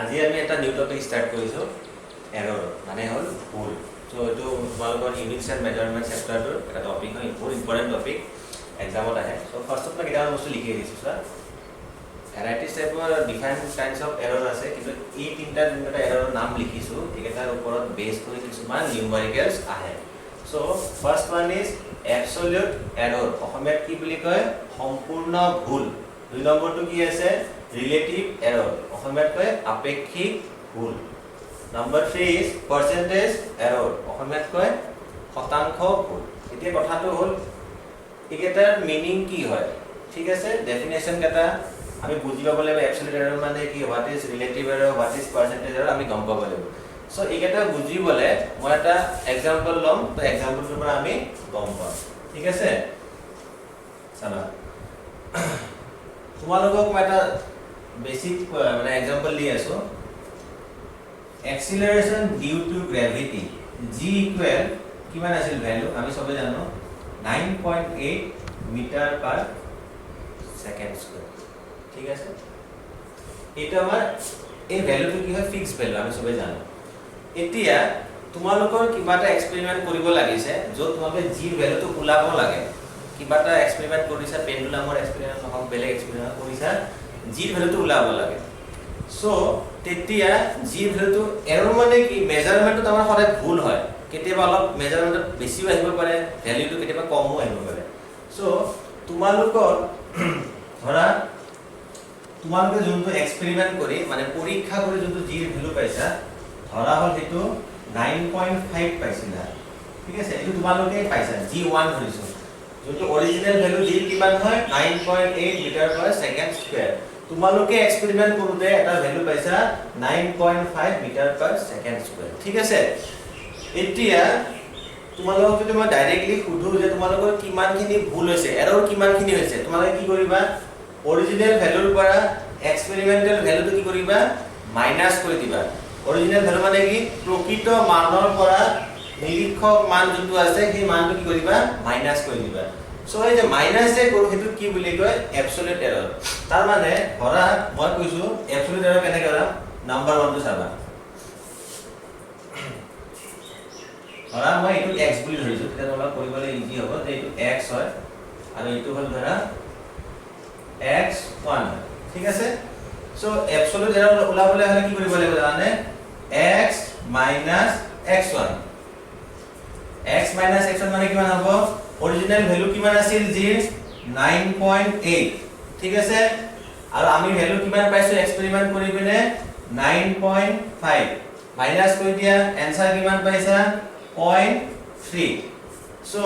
আজি আমি এটা নিউ টপিক স্টাৰ্ট কৰিছো এৰৰ মানে হল ভুল সো এটো তোমালোকৰ ইউনিটস এন্ড মেজাৰমেন্ট চেপ্টাৰটোৰ এটা টপিক হয় বহুত ইম্পৰ্টেন্ট টপিক এক্সামত আহে সো ফাৰ্স্ট অফ কিটা বস্তু লিখি দিছো স্যাৰ ভ্যাৰাইটিজ টাইপৰ ডিফাৰেন্ট কাইন্ডস অফ এৰৰ আছে কিন্তু এই তিনটা এৰৰ নাম লিখিছো এটাৰ ওপৰত বেস কৰি কিছুমান নিউমেৰিকেলস আহে so first one is absolute error অসমীয়াত কি বুলি কয় সম্পূৰ্ণ ভুল দুই নম্বৰটো কি আছে ৰিলেটিভ এৰৰ অসমীয়াত কয় আপেক্ষিক ভুল নাম্বাৰ 3 ইজ পাৰ্সেন্টেজ এৰৰ অসমীয়াত কয় শতাংশ ভুল এতিয়া কথাটো হল একেটাৰ মিনিং কি হয় ঠিক আছে ডেফিনেশন কেটা আমি বুজি পাব লাগিব এবসলিউট এৰৰ মানে কি what is relative error what is percentage error আমি গম পাব লাগিব সো একেটা বুজিবলে মই এটা এক্সাম্পল লম তো এক্সাম্পলটোৰ পৰা আমি গম পাম ঠিক আছে চাবা তোমালোকক মই এটা বেসিক মানে एग्जांपल দি আছো acceleration due to gravity g equal কিমান আছিল ভ্যালু আমি সবে জানো 9.8 মিটার পার সেকেন্ড স্কয়ার ঠিক আছে এটা আমার এই ভ্যালুটো কি হয় ফিক্স ভ্যালু আমি সবে জানো এতিয়া তোমালোকৰ কিবাটা এক্সপেৰিমেন্ট কৰিব লাগিছে যো তোমাকে g ভ্যালুটো উলাব লাগে কিবাটা এক্সপেৰিমেন্ট কৰিছা পেন্ডুলামৰ এক্সপেৰিমেন্ট নহক বেলেগ এক্সপেৰিমেন্ট কৰিছা g ভ্যালুটো উলাব লাগে সো তেতিয়া g ভ্যালুটো এৰৰ মানে কি মেজাৰমেন্টটো আমাৰ সদায় ভুল হয় কেতিয়াবা অলপ মেজাৰমেন্টত বেছিও আহিব পাৰে ভ্যালুটো কেতিয়াবা কমও আহিব পাৰে সো তোমালোকৰ ধৰা তোমালোকে যোনটো এক্সপেৰিমেন্ট কৰি মানে পৰীক্ষা কৰি যোনটো g ভ্যালু পাইছা ধৰা হল হেতু 9.5 পাইছিলা ঠিক আছে এটো তোমালোকে পাইছা g1 ধৰিছো যোনটো অৰিজিনাল ভ্যালু g কিমান হয় 9.8 মিটাৰ পাৰ সেকেন্ড স্কয়াৰ তোমালোকে এক্সপেৰিমেন্ট কৰোতে এটা ভ্যালু পাইছা 9.5 মিটাৰ পাৰ সেকেন্ড স্কয়াৰ ঠিক আছে এতিয়া তোমালোকক যদি মই ডাইৰেক্টলি খুধু যে তোমালোকৰ কিমানখিনি ভুল হৈছে এৰৰ কিমানখিনি হৈছে তোমালোকে কি কৰিবা অৰিজিনাল ভ্যালুৰ পৰা এক্সপেৰিমেন্টাল ভ্যালুটো কি কৰিবা মাইনাস কৰি দিবা অৰিজিনাল ভ্যালু মানে কি প্ৰকৃত মানৰ পৰা নিৰীক্ষক মান যোনটো আছে সেই মানটো কি কৰিবা মাইনাস কৰি দিবা সো এই যে মাইনাস যে কৰো হেতু কি বুলি কয় এবসলিউট এৰৰ তাৰ মানে ধৰা মই কৈছো এবসলিউট এৰৰ কেনে কৰা নাম্বাৰ 1 টো চাবা ধৰা মই এটো x বুলি ধৰিছো তেতিয়া তোমাক কৰিবলে ইজি হ'ব যে এটো x হয় আৰু এটো হল ধৰা x1 ঠিক আছে সো এবসলিউট এৰৰ উলাবলে হলে কি কৰিব লাগিব জানে x x1 x x1 মানে কিমান হ'ব অৰিজিনাল ভ্যালু কিমান আছিল g 9.8 ঠিক আছে আৰু আমি ভ্যালু কিমান পাইছো এক্সপেৰিমেন্ট কৰি পিনে 9.5 মাইনাস কৰি দিয়া आंसर কিমান পাইছা 0.3 সো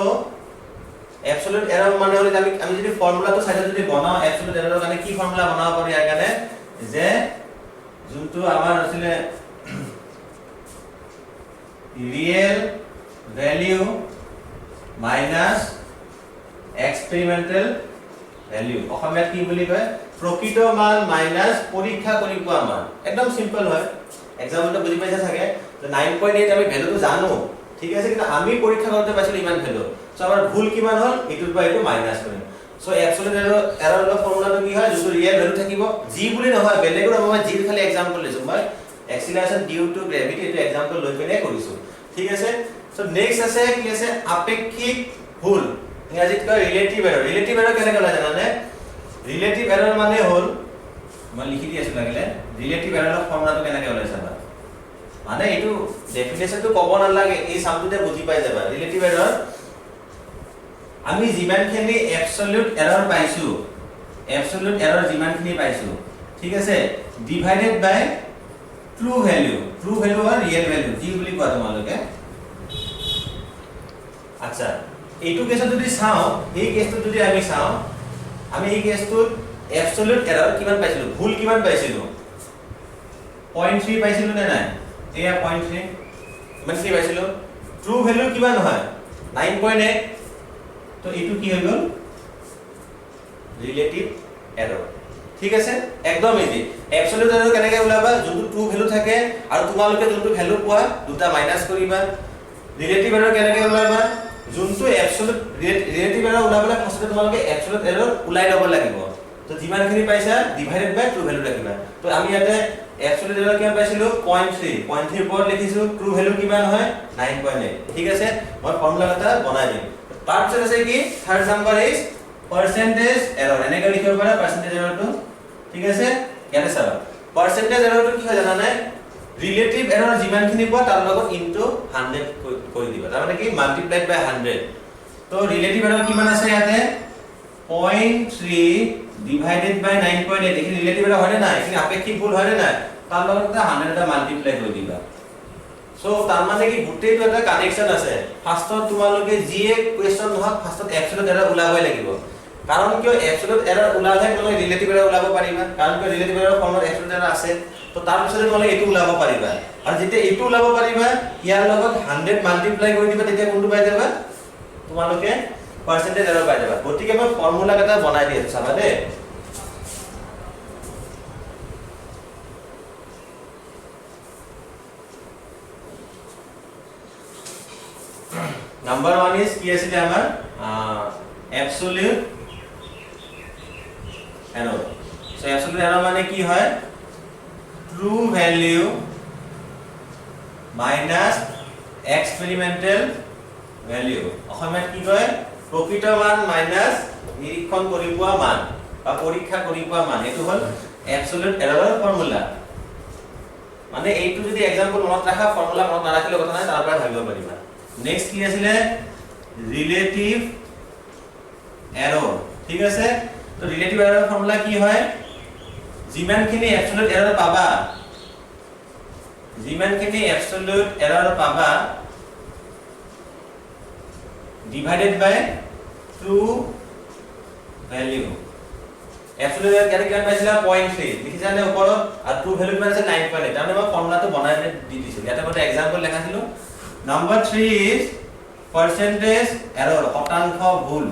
এবসলিউট এৰৰ মানে হলে আমি যদি ফৰ্মুলাটো সাইডে যদি বনাও এবসলিউট এৰৰ কাৰণে কি ফৰ্মুলা বনাব পাৰি ইয়াৰ কাৰণে যে যোনটো আমাৰ আছিল ৰিয়েল ভ্যালু মাইনাস এক্সপেৰিমেন্টাল ভ্যালু অসমীয়াত কি বুলি কয় প্ৰকৃত মান মাইনাস পৰীক্ষা কৰি পোৱা মান একদম সিম্পল হয় एग्जांपलটো বুজি পাইছা থাকে যে 9.8 আমি ভ্যালুটো জানো ঠিক আছে কিন্তু আমি পৰীক্ষা কৰোতে পাইছিলো ইমান ভ্যালু সো আমাৰ ভুল কিমান হল এটোৰ পৰা এটো মাইনাস কৰিম সো এবসলিউট এৰৰ ফৰ্মুলাটো কি হয় যোনটো ৰিয়েল ভ্যালু থাকিব g বুলি নহয় বেলেগৰ মই g খালি एग्जांपल লৈছো মই এক্সিলাৰেশন ডিউ টু গ্ৰেভিটি এটো एग्जांपल লৈ পিনে কৰিছো ঠিক আছে সো নেক্সট আছে কি আছে আপেক্ষিক ভুল ইংৰাজীত কয় ৰিলেটিভ এৰৰ কেনে কলা জানানে ৰিলেটিভ এৰৰ মানে হল মই লিখি দি আছো লাগিলে ৰিলেটিভ এৰৰ ফৰ্মুলাটো কেনেকৈ ওলাইছে মানে এটো ডেফিনেশনটো ক'ব নালাগে এই সামটোতে বুজি পাই যাবা ৰিলেটিভ এৰৰ আমি যিমানখিনি এবসলিউট এৰৰ পাইছো এবসলিউট এৰৰ যিমানখিনি পাইছো ঠিক আছে ডিভাইডেড বাই ট্ৰু ভ্যালু আৰু ৰিয়েল ভ্যালু যি বুলি কোৱা তোমালোকে আচ্ছা এইটো কেছত যদি চাও এই কেছটো যদি আমি চাও আমি এই কেছটোত এবসলিউট এৰৰ কিমান পাইছিলো ভুল কিমান পাইছিলো 0.3 পাইছিলো নে নাই এয়া 0.3 মানে কি পাইছিলো ট্ৰু ভ্যালু কিমান হয় 9.8 তো এইটো কি হৈ গল ৰিলেটিভ এৰৰ ঠিক আছে একদম ইজি এবসলিউট এৰৰ কেনেকৈ উলাবা যোনটো ট্ৰু ভ্যালু থাকে আৰু তোমালোকে যোনটো ভ্যালু পোৱা দুটা মাইনাস কৰিবা ৰিলেটিভ এৰৰ কেনেকৈ উলাবা যোনটো এবসলিউট ৰিলেটিভ এৰৰ উলাবলে ফাৰ্স্টে তোমালোকে এবসলিউট এৰৰ উলাই লব লাগিব তো যিমানখিনি পাইছা ডিভাইডেড বাই ট্ৰু ভ্যালু ৰাখিবা তো আমি ইয়াতে এবসলিউট এৰৰ কিমান পাইছিলো 0.3 0.3 ওপৰত লিখিছো ট্ৰু ভ্যালু কিমান হয় 9.8 ঠিক আছে মই ফৰ্মুলা এটা বনাই দিম তাৰপিছত আছে কি third number is percentage error এনেকৈ লিখিব পাৰা পাৰ্সেন্টেজ এৰৰটো ঠিক আছে ইয়াতে চাবা পাৰ্সেন্টেজ এৰৰটো কি হয় জানা নাই ৰিলেটিভ এৰৰ যিমানখিনি পোৱা তাৰ লগত ইনটু 100 কৰি দিবা তাৰ মানে কি মাল্টিপ্লাইড বাই 100 তো ৰিলেটিভ এৰৰ কিমান আছে ইয়াতে 0.3 divided by 9.8 এখিনি রিলেটিভ এর হয় না এখিনি আপেক্ষিক ভুল হয় না তার লগত 100 এটা মাল্টিপ্লাই কৰি দিবা সো তার মানে কি গুটেটো এটা কানেকশন আছে ফার্স্টত তোমালোকে জিএ কোয়েশ্চন নহক ফার্স্টত এবসলিউট এরর উলাবই লাগিব কারণ কি এবসলিউট এরর উলালে তোমালোকে রিলেটিভ এরর উলাব পাৰিবা কাৰণ কি ৰিলেটিভ এৰৰ ফৰ্মত এবসলিউট এৰৰ আছে তো তাৰ পিছতে তোমালোকে এটো উলাব পাৰিবা আৰু যেতিয়া এটো উলাব পাৰিবা ইয়াৰ লগত 100 মাল্টিপ্লাই কৰি দিবা তেতিয়া কোনটো পাই যাবা তোমালোকে পার্সেন্টেজ এরর পাই যাবা গতিকে মই ফর্মুলা এটা বনাই দিছো চাবা দে Number 1 is কি আছিল আমাৰ absolute error so absolute error মানে কি হয় true value minus experimental value অসমীয়াত কি কয় প্ৰকৃত মান মাইনাস নিৰীক্ষণ কৰি পোৱা মান বা পৰীক্ষা কৰি পোৱা মান এটো হল absolute error ফৰ্মুলা মানে এইটো যদি एग्जांपल মনত ৰাখা ফৰ্মুলা মনত নাৰাখিলে কথা নাই তাৰ পৰা ভাবিব পাৰিবা নেক্সট কি আছিল রিলেটিভ এরর ঠিক আছে তো রিলেটিভ এরর ফর্মুলা কি হয় যিমানখিনি অ্যাবসলিউট এরর পাবা যিমানখিনি অ্যাবসলিউট এরর পাবা ডিভাইডেড বাই ট্ৰু ভ্যালু অ্যাবসলিউট এৰৰ কেনে কিমান পাইছিলা 0.3 লিখি জানে ওপৰত আৰু ট্ৰু ভ্যালু কিমান আছে 9.8 তাৰমানে মই ফৰ্মুলাটো বনাই দি দিছো ইয়াতে মই example লেখাছিলো Number 3 is percentage error শতাংশ ভুল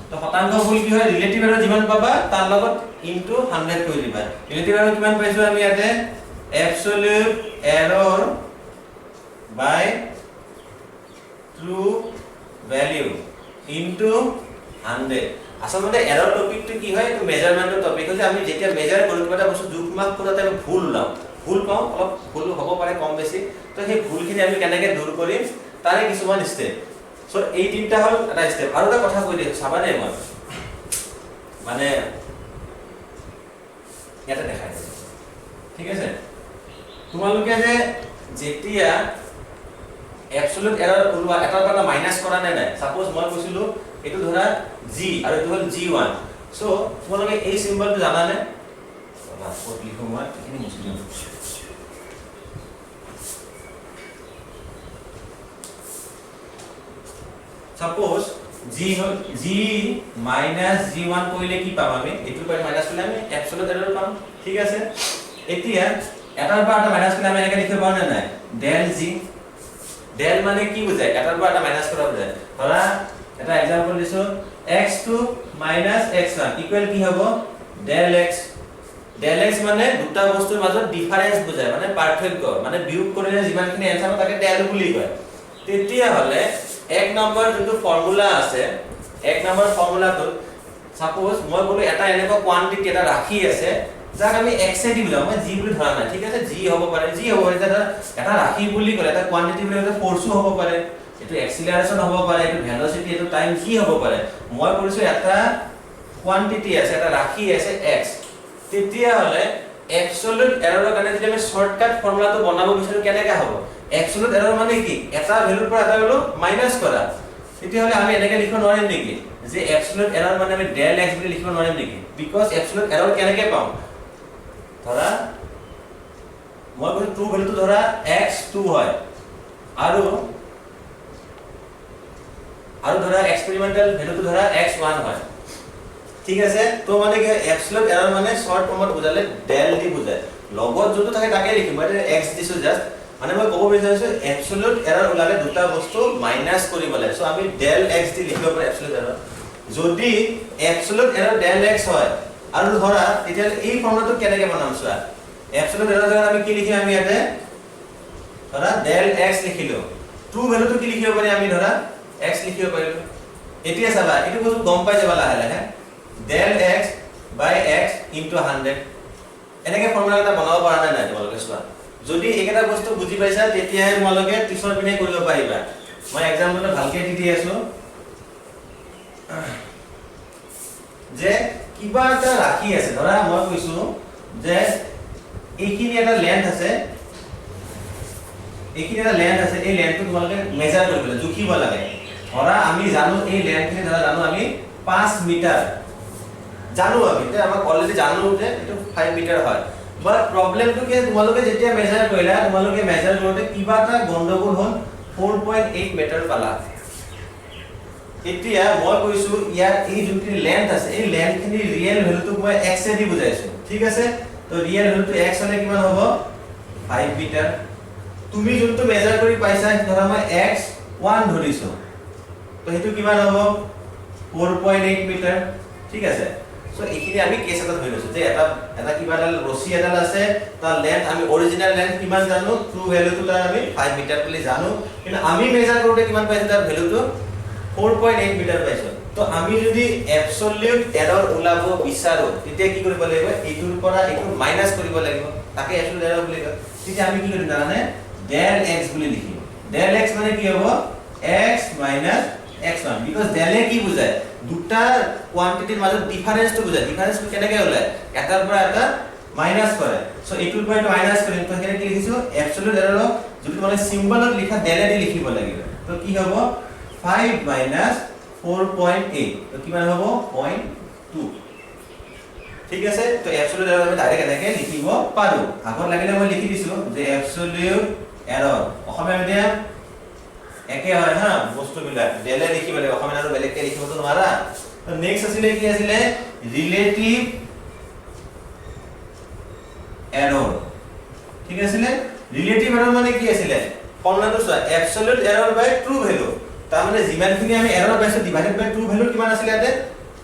তো শতাংশ ভুল কি হয় রিলেটিভ এরর যিমান পাবা তাৰ লগত ইনটু 100 কৰি দিবা রিলেটিভ এরর কিমান পাইছো আমি ইয়াতে absolute error by true value into 100 আসলে এরর টপিকটো কি হয় তো মেজাৰমেন্টৰ টপিক হৈছে আমি যেতিয়া মেজাৰ কৰো কিবা এটা বস্তু জোখ মাপ কৰোতে আমি ভুল ওলাও ভুল পাও অলপ ভুল হ'ব পাৰে কম বেছি তো সেই ভুলখিনি আমি কেনেকৈ দূৰ কৰিম তাৰে কিছুমান ষ্টেপ সো এই তিনটা হল এটা ষ্টেপ আৰু এটা কথা কৈ দিছো চাবা দে মই মানে এটা দেখাই দিছো ঠিক আছে তোমালোকে যে যেতিয়া অ্যাবসলিউট এরর ওলোৱা এটাৰ পৰা মাইনাস কৰা নাই নাই সাপোজ মই কৈছিলো এটো ধৰা g আৰু এটো হল g1 সো তোমালোকে এই সিম্বলটো জানা নে না কোড লিখো মই এখিনি মুছি দিম Suppose g minus g1 কইলে কি পাম আমি এটু পাই মাইনাস করলে আমি অ্যাবসলিউট এরর পাম ঠিক আছে এতিয়া এটাৰ পৰা এটা মাইনাস কৰলে আমি এনেকৈ লিখিব পাৰো না del g del মানে কি বুজায় এটাৰ পৰা এটা মাইনাস কৰা বুজায় ধৰা এটা एग्जांपल দিছো x2 x1 ইকুয়াল কি হ'ব del x মানে দুটা বস্তুৰ মাজত ডিফাৰেন্স বুজায় মানে পাৰ্থক্য মানে বিয়োগ কৰিলে যিমানখিনি এনসাৰ তাকে del বুলি কয় তেতিয়া হলে এক নম্বৰ যোনটো ফৰ্মুলা আছে এক নম্বৰ ফৰ্মুলাটো সাপোজ মই বলো এটা এনেকুৱা কোয়ান্টিটি এটা ৰাখি আছে যাক আমি x এ দি বুজাম মই g বুলি ধৰা নাই ঠিক আছে g হ'ব পাৰে এটা ৰাখি বুলি ক'লে এটা কোয়ান্টিটি বুলি ক'লে ফোৰ্সও হ'ব পাৰে এটো এক্সিলাৰেশন হ'ব পাৰে এটো ভেলোসিটি এটো টাইম কি হ'ব পাৰে মই কৰিছো এটা কোয়ান্টিটি আছে এটা ৰাখি আছে x তেতিয়া হলে অ্যাবসলিউট এৰৰৰ কাৰণে যদি আমি শৰ্টকাট ফৰ্মুলাটো বনাব বিচাৰো কেনেকৈ হ'ব অ্যাবসলিউট এৰৰ মানে কি এটা ভ্যালুৰ পৰা এটা ভ্যালু মাইনাস কৰা তেতিয়া হলে আমি এনেকৈ লিখিব নোৱাৰিম নেকি যে অ্যাবসলিউট এৰৰ মানে আমি del x বুলি লিখিব নোৱাৰিম নেকি বিকজ অ্যাবসলিউট এৰৰ কেনেকৈ পাম ধৰা মই কৈছো ট্ৰু ভ্যালুটো ধৰা x2 হয় আৰু ধৰা এক্সপেৰিমেন্টাল ভ্যালুটো ধৰা x1 হয় ঠিক আছে তো মানে কি অ্যাবসলিউট এরর মানে শর্ট ফর্মত বুজালে del দি বুজায় লগত যোনটো থাকে তাকে লিখিম মই x দিছো জাস্ট মানে মই ক'ব বিচাৰিছো অ্যাবসলিউট এৰৰ ওলালে দুটা বস্তু মাইনাস কৰিব লাগে সো আমি del x দি লিখিব পাৰো অ্যাবসলিউট এৰৰ যদি অ্যাবসলিউট এৰৰ del x হয় আৰু ধৰা তেতিয়া এই ফৰ্মুলাটো কেনেকৈ বনাম চোৱা অ্যাবসলিউট এৰৰ জায়গাত আমি কি লিখিম আমি ইয়াতে ধৰা del x লিখিলো ট্ৰু ভ্যালুটো কি লিখিব পাৰি আমি ধৰা x লিখিব পাৰিলো এতিয়া চাবা এটো বস্তু গম পাই যাবা লাহে লাহে del x বাই x ইনটু 100 এনেকে ফৰ্মুলা এটা বনাব পৰা নাই তোমালোকে চোৱা যদি এইকেইটা বস্তু বুজি পাইছা তেতিয়াহে তোমালোকে পিছৰ পিনে কৰিব পাৰিবা মই এক্সাম্পলটো ভালকে দি আছো যে কিবা এটা ৰাখি আছে ধৰা মই কৈছো যে এইখিনি এটা লেন্থ আছে এই লেন্থটো তোমালোকে মেজার কৰিব লাগে জুখিব লাগে ধৰা আমি জানো এই লেন্থখিনি ধৰা জানো আমি 5 মিটাৰ জানো আমি তে আমাক অলৰেডি জানো যে এটো 5 মিটাৰ হয় বাট প্ৰবলেমটো কি তোমালোকে যেতিয়া মেজাৰ কৰিলা তোমালোকে মেজাৰ কৰোতে কিবা এটা গণ্ডগোল হ'ল 4.8 মিটাৰ পালা এতিয়া মই কৈছো ইয়াৰ এই যোনটি লেন্থ আছে এই লেন্থখিনি ৰিয়েল ভ্যালুটো মই x এ দি বুজাইছো ঠিক আছে তো ৰিয়েল ভ্যালুটো x হলে কিমান হ'ব 5 মিটাৰ তুমি যোনটো মেজাৰ কৰি পাইছা ধৰা মই x1 ধৰিছো তো হেতু কিমান হ'ব 4.8 মিটাৰ ঠিক আছে সো এইখিনি আমি কেস এটা ধৰি লৈছো যে এটা কিবা এটা ৰছী এডাল আছে তাৰ লেন্থ আমি অৰিজিনাল লেন্থ কিমান জানো ট্ৰু ভ্যালুটো তাৰ আমি 5 মিটাৰ বুলি জানো কিন্তু আমি মেজাৰ কৰোতে কিমান পাইছো তাৰ ভ্যালুটো 4.8 মিটাৰ পাইছো তো আমি যদি এবসলিউট এৰৰ ওলাব বিচাৰো তেতিয়া কি কৰিব লাগিব এইটোৰ পৰা এইটো মাইনাস কৰিব লাগিব তাকে এবসলিউট এৰৰ বুলি কয় তেতিয়া আমি কি কৰিম জানানে del x বুলি লিখিম del x মানে কি হ'ব x x1 because del a কি বুজায় দুটা কোয়ান্টিটিৰ মাজত ডিফাৰেন্সটো বুজায় ডিফাৰেন্সটো কেনেকৈ ওলায় এটাৰ পৰা এটা মাইনাস কৰে সো এইটোৰ পৰা এটা মাইনাস কৰিম তো কেনে কি লিখিছো এবসলিউট এৰৰ যদি মানে সিম্বলত লিখা del a দি লিখিব লাগিব তো কি হ'ব 5 minus 4.8 তো কিমান হ'ব 0.2 ঠিক আছে তো এবসলিউট এৰৰ আমি ডাইৰেক্ট এনেকৈ লিখিব পাৰো আগত লাগিলে মই লিখি দিছো যে এবসলিউট এৰৰ অসমীয়া মিডিয়াম একে হয় হা বস্তু বিলাক ডেলে লিখিব লাগে অসমীয়া আৰু বেলেগকে লিখিবতো নোৱাৰা তো নেক্সট আছিলে কি আছিলে ৰিলেটিভ এৰৰ ঠিক আছিলে ৰিলেটিভ এৰৰ মানে কি আছিলে ফৰ্মুলাটো চোৱা এবসলিউট এৰৰ বাই ট্ৰু ভ্যালু তাৰ মানে যিমানখিনি আমি এৰৰ পাইছো ডিভাইডেড বাই ট্ৰু ভ্যালু কিমান আছিলে ইয়াতে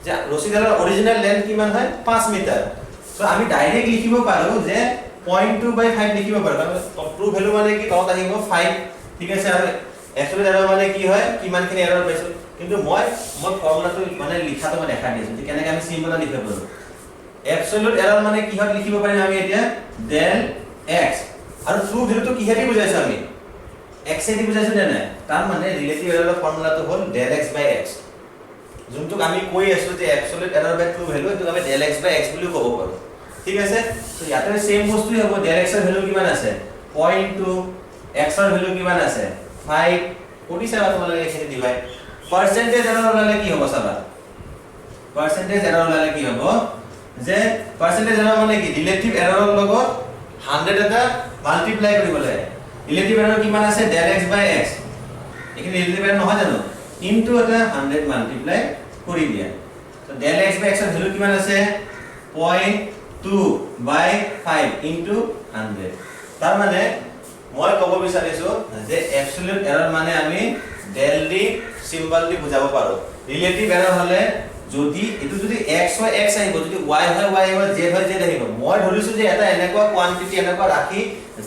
যে ৰছীডালৰ অৰিজিনাল লেন্থ কিমান হয় 5 মিটাৰ সো আমি ডাইৰেক্ট লিখিব পাৰো যে 0.2 বাই 5 লিখিব পাৰো কাৰণ ট্ৰু ভ্যালু মানে কি তলত আহিব 5 ঠিক আছে আৰু এবসলিউট এৰৰ মানে কি হয় কিমানখিনি এৰৰ পাইছো কিন্তু মই ফৰ্মুলাটো মানে লিখাটো মই দেখাই দিছো যে কেনেকৈ আমি সিম্বলত লিখিব পাৰো এবসলিউট এৰৰ মানে কি হয় লিখিব পাৰিম আমি এতিয়া del x আৰু ট্ৰু ভ্যালুটো কিহেদি বুজাইছো আমি x এ দি বুজাইছো নে তাৰ মানে ৰিলেটিভ এৰৰ ফৰ্মুলাটো হ'ল del x by x যোনটো আমি কৈ আছো যে এবসলিউট এৰৰ বাই ট্ৰু ভ্যালু এটো আমি del x by x বুলি ক'ব পাৰো ঠিক আছে সো ইয়াতে সেম বস্তুই হ'ব del x এৰ ভ্যালু কিমান আছে 0.2 x এৰ ভ্যালু কিমান আছে 5 47 তোমালোকে এখানে ডিভাইড পার্সেন্টেজ এরর ওলালে কি হ'ব চাবা পার্সেন্টেজ এরর ওলালে কি হ'ব যে পার্সেন্টেজ এরর মানে কি রিলেটিভ এৰৰৰ লগত 100 এটা মাল্টিপ্লাই কৰিব লাগে রিলেটিভ এরর কিমান আছে del x by x এখানে রিলেটিভ এরর নহয় জানো ইনটু এটা 100 মাল্টিপ্লাই কৰি দিয়া তো del x by x এৰ ভ্যালু কিমান আছে 0.2 by 5 ইনটু 100 তাৰ মানে মই ক'ব বিচাৰিছো যে এবসলিউট এৰৰ মানে আমি del দি সিম্বল দি বুজাব পাৰো ৰিলেটিভ এৰৰ হলে যদি এটো যদি x হয় x আহিব যদি y হয় y আহিব z হয় z আহিব মই ধৰিছো যে এটা এনেকুৱা কোয়ান্টিটি এনেকুৱা ৰাখি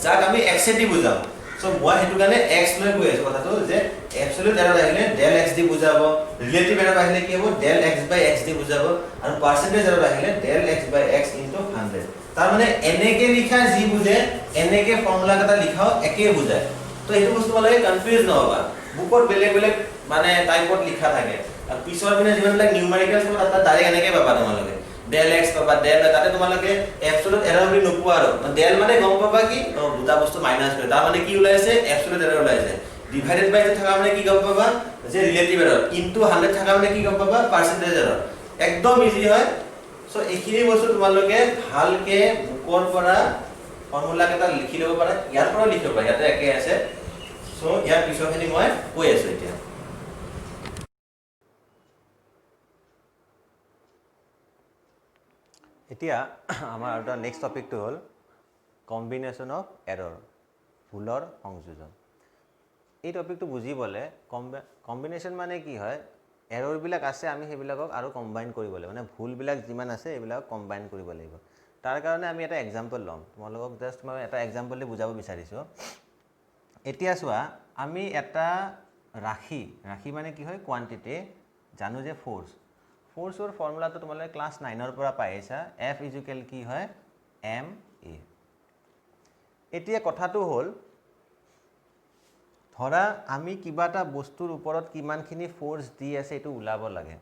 যাক আমি x এ দি বুজাম সো মই হেতু কাৰণে x লৈ কৈ আছো কথাটো যে এবসলিউট এৰৰ আহিলে del x দি বুজাব ৰিলেটিভ এৰৰ আহিলে কি হ'ব del x by x দি বুজাব আৰু পাৰ্সেন্টেজ এৰৰ আহিলে del x by x 100 তাৰ মানে এনেকে লিখা যি বুজে এনেকে ফৰ্মুলা এটা লিখাও একে বুজায় তো এইটো বস্তু মানে কনফিউজ নহবা বুকত বেলেগ বেলেগ মানে টাইপত লিখা থাকে আৰু পিছৰ পিনে যিমানবিলাক নিউমেৰিকেলছ হ'ব তাত ডাইৰেক্ট এনেকে পাবা তোমালোকে del x পাবা del তাতে তোমালোকে এবসলিউট এৰৰ বুলি নোপোৱা আৰু del মানে গম পাবা কি দুটা বস্তু মাইনাস কৰে তাৰ মানে কি ওলাইছে এবসলিউট এৰৰ ওলাইছে ডিভাইডেড বাই থাকা মানে কি গম পাবা যে ৰিলেটিভ এৰৰ ইনটু 100 থাকা মানে কি গম পাবা পাৰ্সেন্টেজ এৰৰ একদম ইজি হয় সো এইখিনি বস্তু তোমালোকে ভালকে বুকৰ পৰা ফৰ্মুলা কেটা লিখি লব পাৰা ইয়াৰ পৰা লিখিব পাৰা ইয়াতে একে আছে সো ইয়াৰ পিছৰখিনি মই কৈ আছো এতিয়া এতিয়া আমাৰ এটা নেক্সট টপিকটো হ'ল কম্বিনেশন অফ এৰৰ ভুলৰ সংযোজন এই টপিকটো বুজিবলে কম্বিনেশন মানে কি হয় এৰৰ বিলাক আছে আমি হেবিলাকক আৰু কম্বাইন কৰিব লাগিব মানে ভুল বিলাক যিমান আছে এবিলাক কম্বাইন কৰিব লাগিব তাৰ কাৰণে আমি এটা এক্সাম্পল লম তোমালোকক জাস্ট মই এটা এক্সাম্পল দি বুজাব বিচাৰিছো এতিয়া চোৱা আমি এটা ৰাখি মানে কি হয় কোয়ান্টিটি জানো যে ফোৰ্স ফ'ৰ্চৰ ফৰ্মুলাটো তোমালোকে ক্লাছ 9ৰ পৰা পাই আছা F ইকুৱেল কি হয় ma এতিয়া কথাটো হ'ল ধৰা আমি কিবা এটা বস্তুৰ ওপৰত কিমানখিনি ফ'ৰ্চ দি আছে এইটো ওলাব লাগে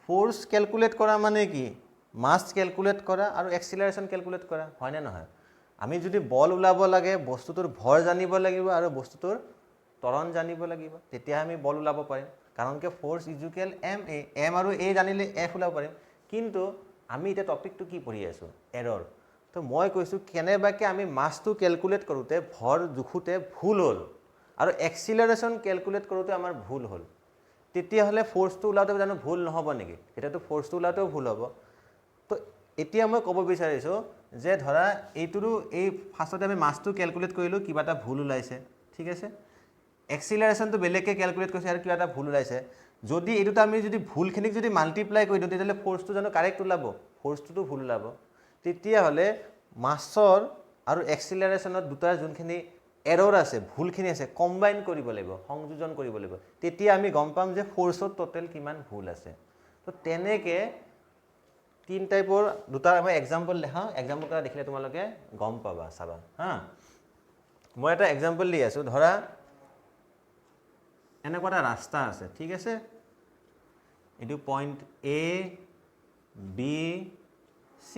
ফ'ৰ্চ ক্যালকুলেট কৰা মানে কি মাছ ক্যালকুলেট কৰা আৰু এক্সিলাৰেশন ক্যালকুলেট কৰা হয় নে নহয় আমি যদি বল ওলাব লাগে বস্তুটোৰ ভৰ জানিব লাগিব আৰু বস্তুটোৰ ত্বৰণ জানিব লাগিব তেতিয়া আমি বল ওলাব পাৰিম কাৰণ কি ফ'ৰ্চ ইকুৱেল ma m আৰু a জানিলে f ওলাব পাৰিম কিন্তু আমি এটা টপিকটো কি পঢ়ি আছো এৰৰ তো মই কৈছো কেনেবাকে আমি মাছটো ক্যালকুলেট কৰোতে ভৰ জুখুতে ভুল হ'ল আৰু এক্সিলাৰেশন ক্যালকুলেট কৰোতে আমাৰ ভুল হ'ল তেতিয়া হলে ফ'ৰ্চটো ওলাওতে জানো ভুল নহব নেকি এটাতো ফ'ৰ্চটো ওলাওতেও ভুল হ'ব তো এতিয়া মই ক'ব বিচাৰিছো যে ধৰা এইটোৰো এই ফাৰ্ষ্টতে আমি মাছটো ক্যালকুলেট কৰিলো কিবা এটা ভুল ওলাইছে ঠিক আছে এক্সিলাৰেশনটো বেলেগকে ক্যালকুলেট কৰিছে আৰু কিবা এটা ভুল ওলাইছে যদি এইটোটা আমি যদি ভুলখিনিক যদি মাল্টিপ্লাই কৰি দিওঁ তেতিয়াহলে ফ'ৰ্চটো জানো কাৰেক্ট ওলাব ফ'ৰ্চটো ভুল ওলাব তেতিয়া হলে মাছৰ আৰু এক্সিলাৰেশনৰ দুটাৰ যোনখিনি এৰৰ আছে ভুলখিনি আছে কম্বাইন কৰিব লাগিব সংযোজন কৰিব লাগিব তেতিয়া আমি গম পাম যে ফ'ৰ্চৰ টোটাল কিমান ভুল আছে তো তেনেকে তিন টাইপৰ দুটা আমি এক্সাম্পল দেখাও এক্সাম্পল কৰা দেখিলে তোমালোকে গম পাবা চাবা হা মই এটা এক্সাম্পল দি আছো ধৰা এনেকুৱা এটা ৰাস্তা আছে ঠিক আছে এইটো point A B C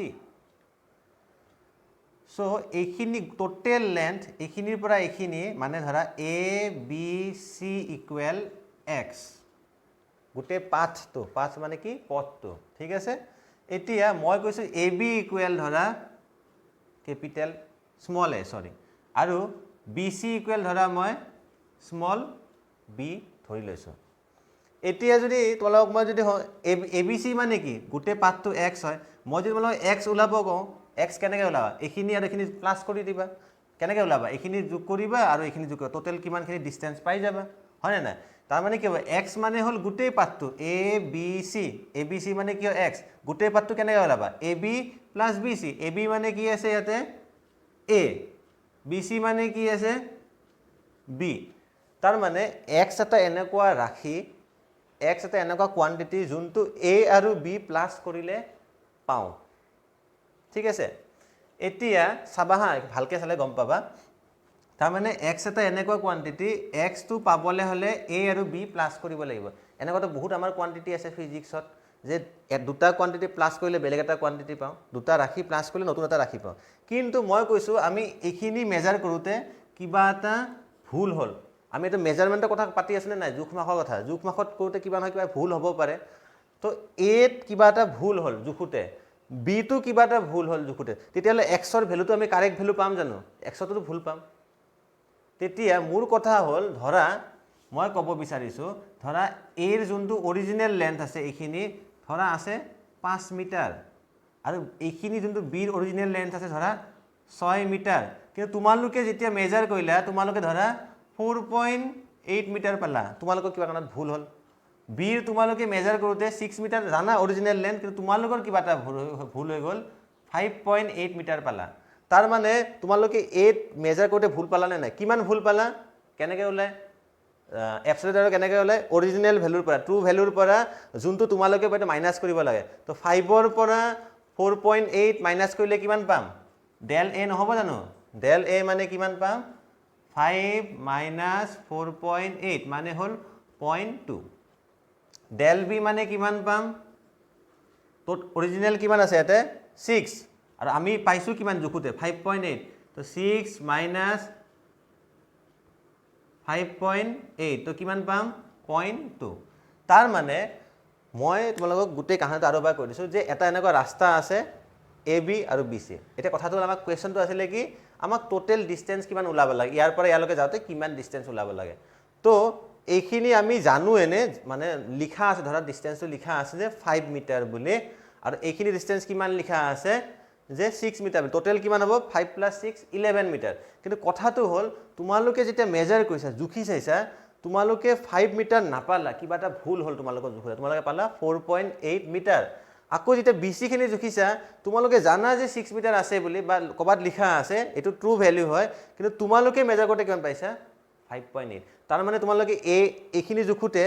so এইখিনি টোটাল লেন্থ এইখিনিৰ পৰা এইখিনি মানে ধৰা A B C equal x গুটে পাথটো পাথ মানে কি পথটো ঠিক আছে এতিয়া মই কৈছো AB ইকুৱেল ধৰা ক্যাপিটেল স্মল a সৰি আৰু BC ইকুৱেল ধৰা মই স্মল b ধৰি লৈছো এতিয়া যদি তোমালোকক মই যদি ABC মানে কি গুটে পাথটো x হয় মই যদি তোমালোকক x ওলাব কওঁ x কেনেকৈ ওলাবা এইখিনি আৰু এইখিনি প্লাস কৰি দিবা কেনেকৈ ওলাবা এইখিনি যোগ কৰিবা আৰু এইখিনি যোগ কৰিবা টোটাল কিমানখিনি ডিসটেন্স পাই যাবা হয় না তাৰ মানে কি হ'ব x মানে হ'ল গুটে পাথটো ABC মানে কি x গুটে পাথটো কেনেকৈ ওলাবা AB + BC AB মানে কি আছে ইয়াতে a BC মানে কি আছে b তাৰ মানে x এটা এনেকুৱা ৰাখি x এটা এনেকুৱা কোৱান্টিটি যোনটো a আৰু b প্লাস কৰিলে পাও ঠিক আছে এতিয়া চাবা হা ভালকে চালে গম পাবা তাৰ মানে x এটা এনেকুৱা কোৱান্টিটি x টো পাবলে হলে a আৰু b প্লাস কৰিব লাগিব এনেকুৱাটো বহুত আমাৰ কোৱান্টিটি আছে ফিজিক্সত যে দুটা কোৱান্টিটি প্লাস কৰিলে বেলেগ এটা কোৱান্টিটি পাও দুটা ৰাখি প্লাস কৰিলে নতুন এটা ৰাখি পাও কিন্তু মই কৈছো আমি এইখিনি মেজাৰ কৰোতে কিবা এটা ভুল হ'ল আমি এটা মেজাৰমেন্টেৰ কথা পাতি আছে না জুখমাখৰ কথা জুখমাখত কৰোতে কিবা নহয় কিবা ভুল হ'ব পাৰে তো a কিবা এটা ভুল হ'ল জুখুতে b টো কিবা এটা ভুল হ'ল জুখুতে তেতিয়ালে x ৰ ভ্যালুটো আমি কাৰেক্ট ভ্যালু পাম জানো x টো ভুল পাম তেতিয়া মোৰ কথা হ'ল ধৰা মই ক'ব বিচাৰিছো ধৰা a ৰ যোনটো অৰিজিনাল লেন্থ আছে এইখিনি ধৰা আছে 5 মিটাৰ আৰু এইখিনি যোনটো b ৰ অৰিজিনাল লেন্থ আছে ধৰা 6 মিটাৰ কিন্তু তোমালোকে যেতিয়া মেজাৰ কৰিলা তোমালোকে ধৰা 4.8 মিটাৰ পালা তোমালোকৰ কিবা কাৰণত ভুল হ'ল b ৰ তোমালোকে মেজাৰ কৰোতে 6 মিটাৰ জানা অৰিজিনাল লেন্থ কিন্তু তোমালোকৰ কিবা এটা ভুল হৈ গ'ল 5.8 মিটাৰ পালা তাৰ মানে তোমালোকে 8 মেজাৰ কৰোতে ভুল পালা নে নাই কিমান ভুল পালা কেনেকৈ ওলাই এবসলিউট আৰু কেনেকৈ ওলাই অৰিজিনাল ভ্যালুৰ পৰা ট্ৰু ভ্যালুৰ পৰা যোনটো তোমালোকে পাইতে মাইনাস কৰিব লাগে তো 5 ৰ পৰা 4.8 মাইনাস কৰিলে কিমান পাম del a নহব জানো del a মানে কিমান পাম 5 minus 4.8 মানে হল 0.2 del b মানে কিমান পাম তো অৰিজিনাল কিমান আছে ইয়াতে 6 আৰু আমি পাইছো কিমান জুখুতে 5.8 তো 6 minus 5.8 তো কিমান পাম 0.2 তাৰ মানে মই তোমালোকক গুটে কাহিনীটো আৰু এবাৰ কৈ দিছো যে এটা এনেকুৱা ৰাস্তা আছে AB আৰু BC এটা কথাটো আমাক কোৱেশ্চনটো আছিল কি আমাক টোটাল ডিসটেন্স কিমান ওলাব লাগে ইয়াৰ পৰা ইয়ালৈকে যাওতে কিমান ডিসটেন্স ওলাব লাগে তো এইখিনি আমি জানো এনে মানে লিখা আছে ধৰা ডিসটেন্সটো লিখা আছে যে 5 মিটাৰ বুলি আৰু এইখিনি ডিসটেন্স কিমান লিখা আছে যে 6 মিটাৰ টোটাল কিমান হ'ব 5 + 6 11 মিটাৰ কিন্তু কথাটো হ'ল তোমালোকে যেতিয়া মেজাৰ কৰিছা জুখি চাইছা তোমালোকে 5 মিটাৰ নাপালা কিবা এটা ভুল হ'ল তোমালোকৰ জুখতে তোমালোকে পালা 4.8 মিটাৰ আকৌ যেতিয়া BC খিনি জুখিছা তোমালোকে জানা যে 6 মিটাৰ আছে বুলি বা কবাত লিখা আছে এটো ট্ৰু ভ্যালু হয় কিন্তু তোমালোকে মেজাৰ কৰতে কিমান পাইছা 5.8 তাৰ মানে তোমালোকে a এইখিনি জুখুতে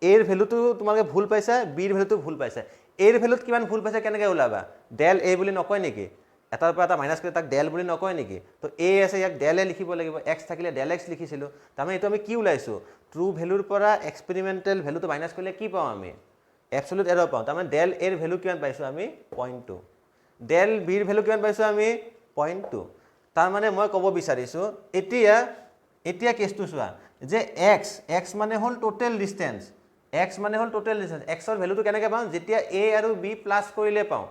এৰ ভ্যালুটো তোমালোকে ভুল পাইছা বিৰ ভ্যালুটো ভুল পাইছা এৰ ভ্যালুত কিমান ভুল পাইছা কেনেকৈ ওলাবা ডেল এ বুলি নকয় নেকি এটাৰ পৰা এটা মাইনাছ কৰি তাক ডেল বুলি নকয় নেকি তো এ আছে ইয়াক ডেল এ লিখিব লাগিব এক্স থাকিলে ডেল এক্স লিখিছিলোঁ তাৰমানে এইটো আমি কি ওলাইছোঁ ট্ৰু ভ্যালুৰ পৰা এক্সপেৰিমেণ্টেল ভ্যালুটো মাইনাছ কৰিলে কি পাওঁ আমি এবছলুট এৰৰ পাওঁ তাৰমানে ডেল এৰ ভ্যালু কিমান পাইছোঁ আমি 0.2 ডেল বিৰ ভ্যালু কিমান পাইছোঁ আমি 0.2 তাৰমানে মই ক'ব বিচাৰিছোঁ এতিয়া কেছটো চোৱা যে এক্স মানে হ'ল টোটেল ডিষ্টেঞ্চ এক্সৰ ভ্যালুটো কেনেকৈ পাওঁ যেতিয়া এ আৰু বি প্লাছ কৰিলে পাওঁ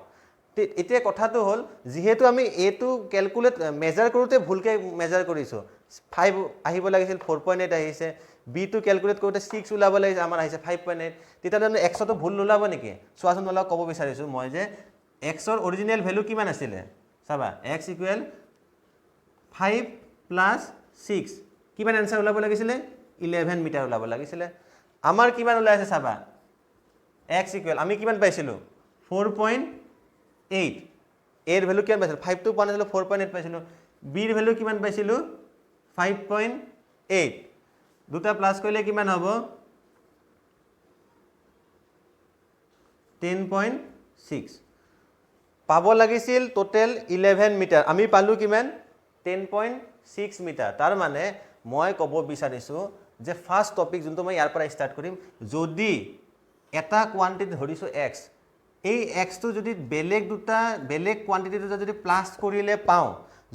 এতিয়া কথাটো হ'ল যিহেতু আমি এটো ক্যালকুলেট মেজাৰ কৰোঁতে ভুলকৈ মেজাৰ কৰিছোঁ 5 আহিব লাগিছিল 4.8 আহিছে বিটো ক্যালকুলেট কৰোঁতে 6 ওলাব লাগিছে আমাৰ আহিছে 5.8 তেতিয়াহ'লে এক্সটো ভুল নোলাব নেকি চোৱাচোন অলপ ক'ব বিচাৰিছোঁ মই যে এক্সৰ অৰিজিনেল ভ্যালু কিমান আছিলে চাবা এক্স ইকুৱেল 5 প্লাছ 6 কিমান এনসাৰ ওলাব লাগিছিলে 11 মিটাৰ ওলাব লাগিছিলে আমাৰ কিমান ওলাই আছে চাবা x ইকুৱেল আমি কিমান পাইছিলোঁ 4.8 এৰ ভ্যালু কিমান পাইছিলোঁ 5 টো পোৱা নাছিলোঁ 4.8 পাইছিলোঁ বিৰ ভ্যালু কিমান পাইছিলোঁ 5.8 দুটা প্লাস কৰিলে কিমান হ'ব 10.6 পাব লাগিছিল টোটেল 11 মিটাৰ আমি পালো কিমান 10.6 মিটাৰ তাৰ মানে মই ক'ব বিচাৰিছোঁ যে ফাৰ্স্ট টপিক যোনটো মই ইয়াৰ পৰা ষ্টাৰ্ট কৰিম যদি এটা কোৱান্টিটি ধৰিছো x এই x টো যদি বেলেগ কোৱান্টিটি যদি প্লাস কৰিলে পাওঁ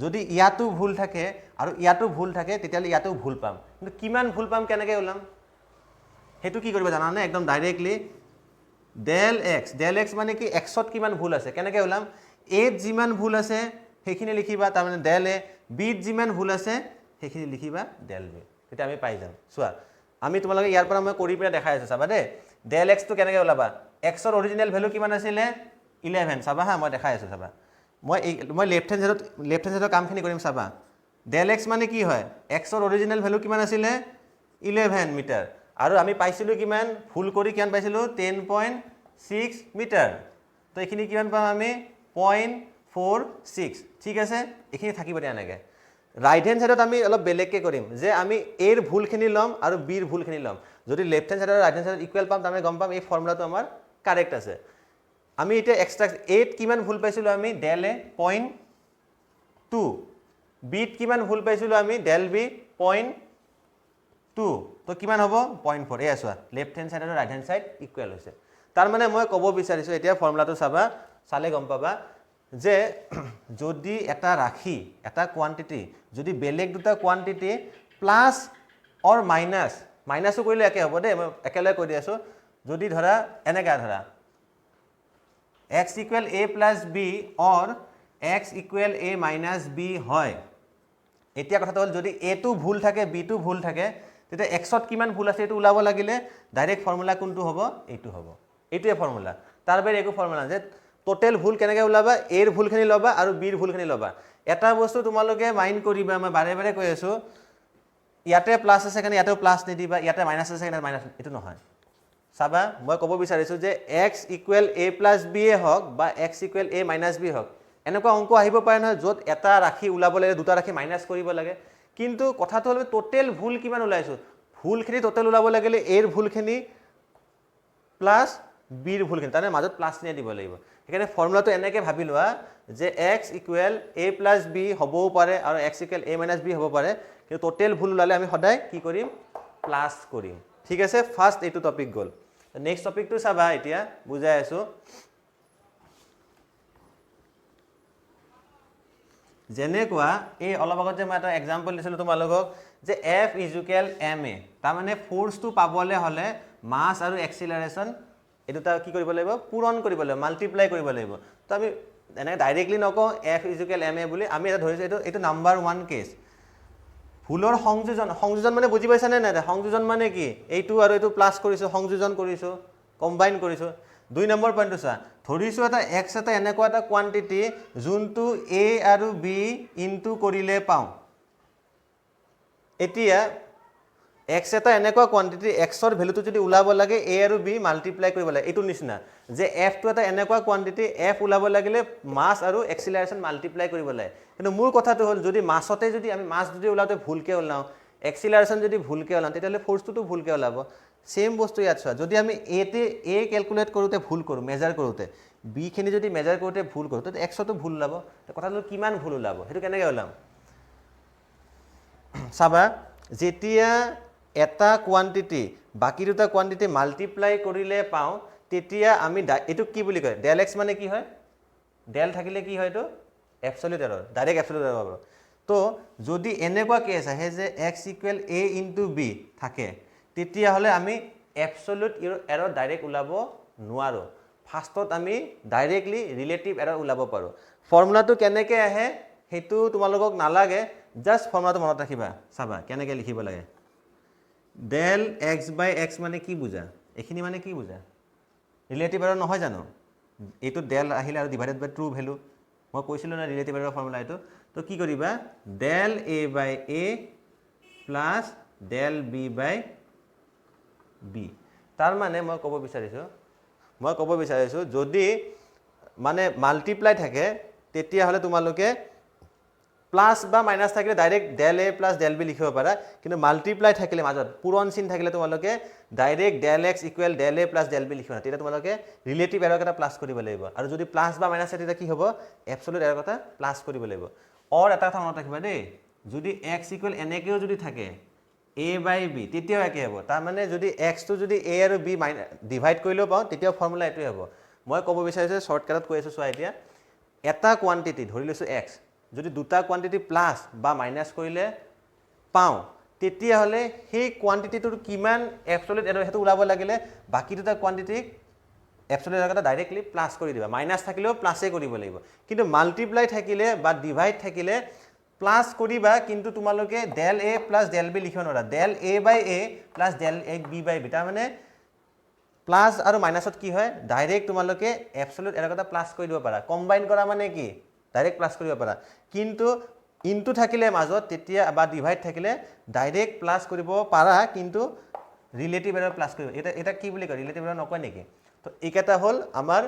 যদি ইয়াতো ভুল থাকে আৰু ইয়াতো ভুল থাকে তেতিয়ালে ইয়াতো ভুল পাম কিন্তু কিমান ভুল পাম কেনেকৈ ওলাম হেতু কি কৰিব জানানে একদম ডাইৰেক্টলি del x মানে কি x ত কিমান ভুল আছে কেনেকৈ ওলাম a ত যিমান ভুল আছে সেইখিনি লিখিবা তাৰ মানে del a b ত যিমান ভুল আছে সেইখিনি লিখিবা del b তেতিয়া আমি পাই যাম চোৱা আমি তোমালোকে ইয়াৰ পৰা মই কৰি পেলাই দেখাই আছো চাবা দে del x টো কেনেকৈ ওলাবা x ৰ অৰিজিনেল ভ্যালু কিমান আছিল 11 চাবা হা মই দেখাই আছো চাবা মই লেফট হ্যান্ড সাইডৰ কামখিনি কৰিম চাবা del x মানে কি হয় x ৰ অৰিজিনেল ভ্যালু কিমান আছিল 11 মিটাৰ আৰু আমি পাইছিলো কিমান ফুল কৰি কিমান পাইছিলো 10.6 মিটাৰ তো এখিনি কিমান পাম আমি 0.46 ঠিক আছে এখিনি থাকিব দিয়া নাগে রাইট হ্যান্ড সাইডত আমি অলপ বেলেগকে কৰিম যে আমি এৰ ভুলখিনি লম আৰু বিৰ ভুলখিনি লম যদি লেফট হ্যান্ড সাইড আৰু ৰাইট হ্যান্ড সাইড ইকুয়াল পাম তাৰমানে গম পাম এই ফৰ্মুলাটো আমাৰ কাৰেক্ট আছে আমি এটা এক্সট্ৰা 8 কিমান ভুল পাইছিলো আমি del a 0.2 বিত কিমান ভুল পাইছিলো আমি del b 0.2 তো কিমান হ'ব 0.4 এই আসোৱা লেফট হ্যান্ড সাইড আৰু ৰাইট হ্যান্ড সাইড ইকুয়াল হৈছে তাৰ মানে মই ক'ব বিচাৰিছো এতিয়া ফৰ্মুলাটো চাবা চালে গম পাবা যে যদি এটা ৰাখি এটা কোৱান্টিটি যদি বেলেগ দুটা কোৱান্টিটি প্লাস অৰ মাইনাসও কৰিলে একে হ'ব দে মই একেলগে কৈ দি আছো যদি ধৰা এনেকা ধৰা x equal a plus b or x equal a minus b হয় এতিয়া কথাটো হ'ল যদি a টো ভুল থাকে b টো ভুল থাকে তেতিয়া x ত কিমান ভুল আছে এটো ওলাব লাগিলে ডাইৰেক্ট ফৰ্মুলা কোনটো হ'ব এইটো হ'ব এইটোৱে ফৰ্মুলা তাৰ বাহিৰে একো ফৰ্মুলা যে টোটেল ভুল কেনেকৈ ওলাবা এৰ ভুলখিনি লবা আৰু বিৰ ভুলখিনি লবা এটা বস্তু তোমালোকে মাইন্ড কৰিবা মই বাৰে বাৰে কৈ আছো ইয়াতে প্লাস আছে কাৰণে ইয়াতেও প্লাস নিদিবা ইয়াতে মাইনাস আছে কাৰণে মাইনাস এটো নহয় চাবা মই ক'ব বিচাৰিছো যে x equal a plus b এ হওক বা x equal a minus b হওক এনেকুৱা অংক আহিব পাৰে নহয় য'ত এটা ৰাখি ওলাব লাগে দুটা ৰাখি মাইনাস কৰিব লাগে কিন্তু কথাটো হ'ল টোটেল ভুল কিমান ওলাইছো ভুলখিনি টোটেল ওলাব লাগিলে এৰ ভুলখিনি প্লাস বিৰ ভুলখিনি তাৰ মাজত প্লাস নিয়ে দিব লাগিব সেইকাৰণে ফৰ্মুলাটো এনেকৈ ভাবি লোৱা যে x equal a plus b হ'বও পাৰে আৰু x equal a minus b হ'ব পাৰে কিন্তু টোটেল ভুল ওলালে আমি সদায় কি কৰিম প্লাস কৰিম ঠিক আছে ফাৰ্স্ট এইটো টপিক গল নেক্সট টপিকটো চাবা এতিয়া বুজাই আছো যেনেকুৱা এই অলপ আগত যে মই এটা এক্সাম্পল দিছিলো তোমালোকক যে F ইকুৱেল ma তাৰ মানে ফোৰ্সটো পাবলে হলে মাস আৰু এক্সিলাৰেশন এটোটা কি কৰিব লাগিব পূৰণ কৰিব লাগিব মাল্টিপ্লাই কৰিব লাগিব তো আমি এনে ডাইৰেক্টলি নকওঁ F ইকুৱেল ma বুলি আমি এটা ধৰিছো এটো নাম্বাৰ 1 কেস ফুলৰ সংযোজন মানে বুজি পাইছা নে নাই সংযোজন মানে কি এইটো আৰু এইটো প্লাস কৰিছো সংযোজন কৰিছো কম্বাইন কৰিছো দুই নম্বৰ পইণ্টটো চা ধৰিছো এটা x এটা এনেকুৱা এটা কোৱান্টিটি যোনটো a আৰু b ইনটু কৰিলে পাওঁ এতিয়া x এটা এনেকুৱা কোৱান্টিটি x ৰ ভ্যালুটো যদি ওলাব লাগে a আৰু b মাল্টিপ্লাই কৰিব লাগে এটো নিচিনা যে f টো এটা এনেকুৱা কোৱান্টিটি f ওলাব লাগিলে মাস আৰু এক্সিলাৰেশন মাল্টিপ্লাই কৰিব লাগে কিন্তু মোৰ কথাটো হ'ল যদি মাসতে যদি আমি মাস যদি ওলাওতে ভুলকে ওলাও এক্সিলাৰেশন যদি ভুলকে ওলাও তেতিয়ালে ফোৰ্সটো ভুলকে ওলাব সেম বস্তু ইয়াত চোৱা যদি আমি এ কেলকুলেট কৰোঁতে ভুল কৰোঁ মেজাৰ কৰোঁতে বিখিনি যদি মেজাৰ কৰোঁতে ভুল কৰোঁ তেতিয়া এক্সতো ভুল ওলাব কথাটো কিমান ভুল ওলাব সেইটো কেনেকৈ ওলাম চাবা যেতিয়া এটা কোৱান্টিটি বাকি দুটা কোৱান্টিটি মাল্টিপ্লাই কৰিলে পাওঁ তেতিয়া আমি এইটো কি বুলি কয় ডেল এক্স মানে কি হয় ডেল থাকিলে কি হয় এইটো এবছলিউট এৰৰ ডাইৰেক্ট এবছলিউট এৰৰ হ'ব তো যদি এনেকুৱা কেছ আহে যে এক্স ইকুৱেল এ ইনটু বি থাকে তেতিয়াহ'লে আমি এবছলিউট এৰৰ ডাইৰেক্ট ওলাব নোৱাৰোঁ ফাৰ্ষ্টত আমি ডাইৰেক্টলি ৰিলেটিভ এৰৰ ওলাব পাৰোঁ ফৰ্মুলাটো কেনেকৈ আহে সেইটো তোমালোকক নালাগে জাষ্ট ফৰ্মুলাটো মনত ৰাখিবা চাবা কেনেকৈ লিখিব লাগে ডেল এক্স বাই এক্স মানে কি বুজা এইখিনি মানে কি বুজা ৰিলেটিভ এৰৰ নহয় জানো এইটো ডেল আহিলে আৰু ডিভাইডেড বাই ট্ৰু ভেলু মই কৈছিলোঁ না ৰিলেটিভ এৰৰ ফৰ্মুলা এইটো তো কি কৰিবা Dell A by A plus del B by B তাৰ মানে মই ক'ব বিচাৰিছোঁ যদি মানে মাল্টিপ্লাই থাকে তেতিয়াহ'লে তোমালোকে প্লাছ বা মাইনাছ থাকিলে direct Dell a plus del b লিখিব পাৰা কিন্তু মাল্টিপ্লাই থাকিলে মাজত পূৰণ চিন থাকিলে তোমালোকে direct del x equal del a plus del b লিখিব না তেতিয়া তোমালোকে ৰিলেটিভ এৰক এটা প্লাছ কৰিব লাগিব আৰু যদি প্লাছ বা মাইনাছ তেতিয়া কি হ'ব এবছলিউট এৰক এটা প্লাছ কৰিব লাগিব এটা কথা মনত ৰাখিবা দেই যদি এক্স ইকুৱেল এনেকৈও যদি থাকে এ বাই বি তেতিয়াও একে হ'ব তাৰমানে যদি এক্সটো যদি এ আৰু বি ডিভাইড কৰিলেও পাওঁ তেতিয়াও ফৰ্মুলা এইটোৱে হ'ব মই ক'ব বিচাৰিছোঁ শ্বৰ্টকাটত কৈ আছোঁ চোৱা এতিয়া এটা কোৱান্টিটি ধৰি লৈছোঁ এক্স যদি দুটা কোৱান্টিটি প্লাছ বা মাইনাছ কৰিলে পাওঁ তেতিয়াহ'লে সেই কোৱান্টিটিটোৰ কিমান এবছলিউট এৰৰ সেইটো ওলাব লাগিলে বাকী দুটা কোৱান্টিটিক এবছলিউট এৰৰ এটা ডাইৰেক্টলি প্লাছ কৰি দিবা মাইনাছ থাকিলেও প্লাছেই কৰিব লাগিব কিন্তু মাল্টিপ্লাই থাকিলে বা ডিভাইড থাকিলে প্লাছ কৰিবা কিন্তু তোমালোকে Dell a plus del b লিখিব নোৱাৰা Dell A by A plus Dell A B by B তাৰমানে প্লাছ আৰু মাইনাছত কি হয় ডাইৰেক্ট তোমালোকে এবছলিউট এৰক এটা প্লাছ কৰি দিব পাৰা কম্বাইন কৰা মানে কি ডাইৰেক্ট প্লাছ কৰিব পাৰা কিন্তু ইনটু থাকিলে মাজত তেতিয়া বা ডিভাইড থাকিলে ডাইৰেক্ট প্লাছ কৰিব পাৰা কিন্তু ৰিলেটিভ এৰৰ প্লাছ কৰিব এটা কি বুলি কয় ৰিলেটিভ এৰৰ নকয় নেকি তো এইকেইটা হ'ল আমাৰ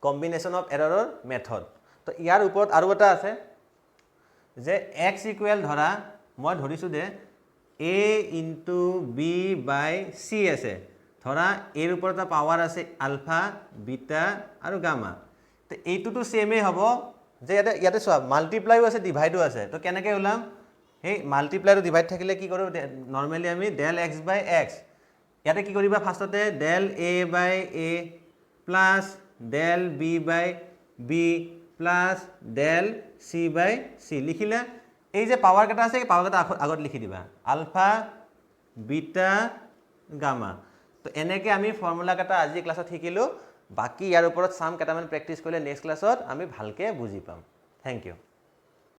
কম্বিনেশ্যন অফ এৰৰৰ মেথড তো ইয়াৰ ওপৰত আৰু এটা আছে যে এক্স ইকুৱেল ধৰা মই ধৰিছোঁ যে এ ইনটু বি বাই চি আছে ধৰা এৰ ওপৰত এটা পাৱাৰ আছে আলফা বিটা আৰু গামা তো এইটোতো ছেমেই হ'ব যে ইয়াতে চোৱা মাল্টিপ্লাইও আছে ডিভাইডো আছে তো কেনেকৈ ওলাম সেই মাল্টিপ্লাই আৰু ডিভাইড থাকিলে কি কৰোঁ নৰ্মেলি আমি ডেল এক্স বাই এক্স ইয়াতে কি কৰিবা ফাৰ্ষ্টতে del A by A plus del B by B plus del C by C লিখিলে এই যে পাৱাৰকেইটা আছে এই পাৱাৰকেইটা আগত লিখি দিবা আলফা বিটা গামা তো এনেকৈ আমি ফৰ্মুলাকেইটা আজি ক্লাছত শিকিলোঁ বাকি ইয়াৰ ওপৰত চাম কেইটামান প্ৰেক্টিছ কৰিলে নেক্সট ক্লাছত আমি ভালকৈ বুজি পাম থেংক ইউ